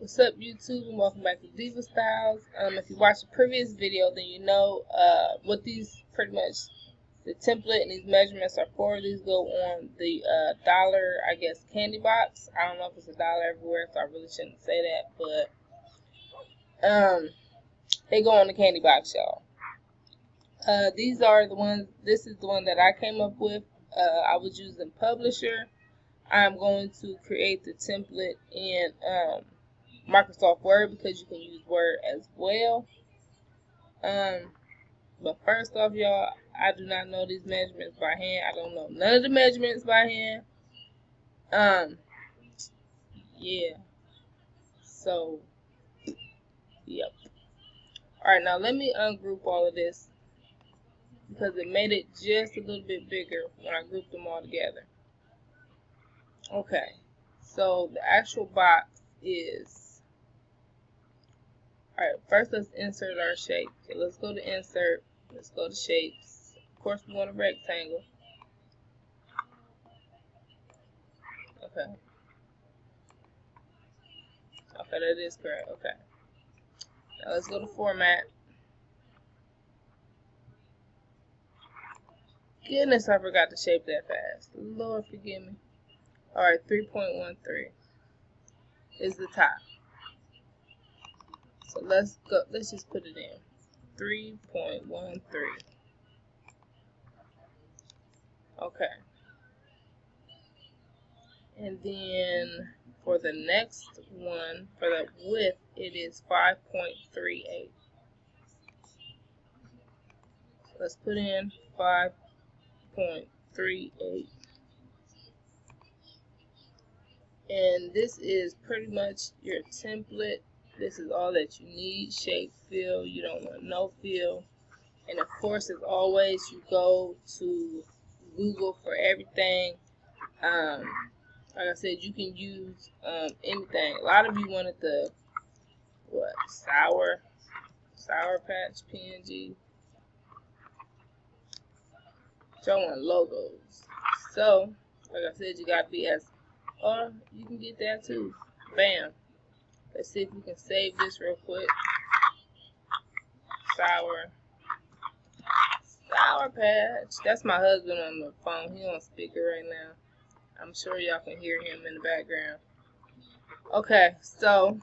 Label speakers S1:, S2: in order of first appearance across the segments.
S1: What's up, YouTube, and welcome back to Diva Styles. If you watched the previous video, then you know what these pretty much the template and these measurements are for. These go on the dollar, I guess, candy box. I don't know if it's a dollar everywhere, so I really shouldn't say that, but they go on the candy box, y'all. These are the ones. This is the one that I came up with. I was using Publisher. I'm going to create the template in Microsoft Word because you can use Word as well. But first off, y'all, I do not know these measurements by hand. I don't know none of the measurements by hand. Yeah. So, yep. Alright, now let me ungroup all of this because it made it just a little bit bigger when I grouped them all together. Okay. So, the actual box is... Alright, first let's insert our shape. Okay, let's go to Insert. Let's go to Shapes. Of course, we want a rectangle. Okay. Okay, that is correct. Okay. Now let's go to Format. Goodness, I forgot to shape that fast. Lord forgive me. Alright, 3.13 is the top. So let's go. Let's just put it in. 3.13. Okay. And then for the next one, for the width, it is 5.38. Let's put in 5.38. And this is pretty much your template. This is all that you need. Shape, fill. You don't want no fill. And of course, as always, you go to Google for everything. Like I said, you can use anything. A lot of you wanted the Sour Patch PNG. Y'all want logos. So, like I said, you got BS. Or you can get that too. Bam. Let's see if we can save this real quick. Sour Patch. That's my husband on the phone. He on speaker right now. I'm sure y'all can hear him in the background. Okay, so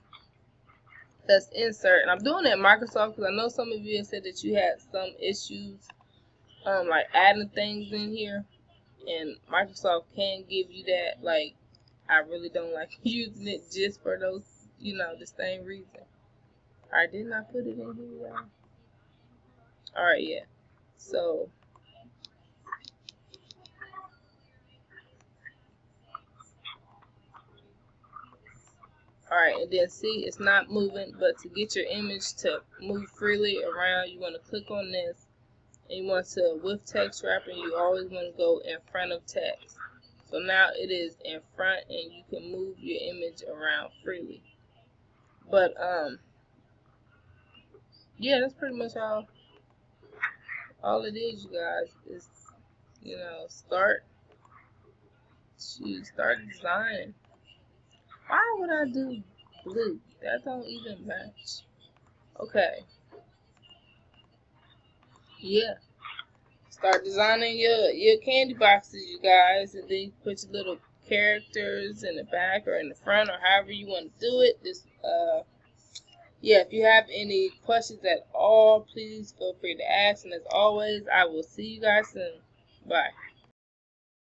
S1: let's insert. And I'm doing it in Microsoft because I know some of you have said that you had some issues like adding things in here. And Microsoft can give you that. Like, I really don't like using it just for those, the same reason. Alright, didn't I put it in here, y'all? Alright, yeah. So, alright, and then see, it's not moving, but to get your image to move freely around, you want to click on this, and you want to, with text wrapper, you always want to go in front of text. So now it is in front, and you can move your image around freely. But, yeah, that's pretty much all it is, you guys, is, start designing. Why would I do blue? That don't even match. Okay. Yeah. Start designing your candy boxes, you guys, and then you put your little characters in the back or in the front or however you want to do it. Just yeah, if you have any questions at all, please feel free to ask, and as always, I will see you guys soon. Bye.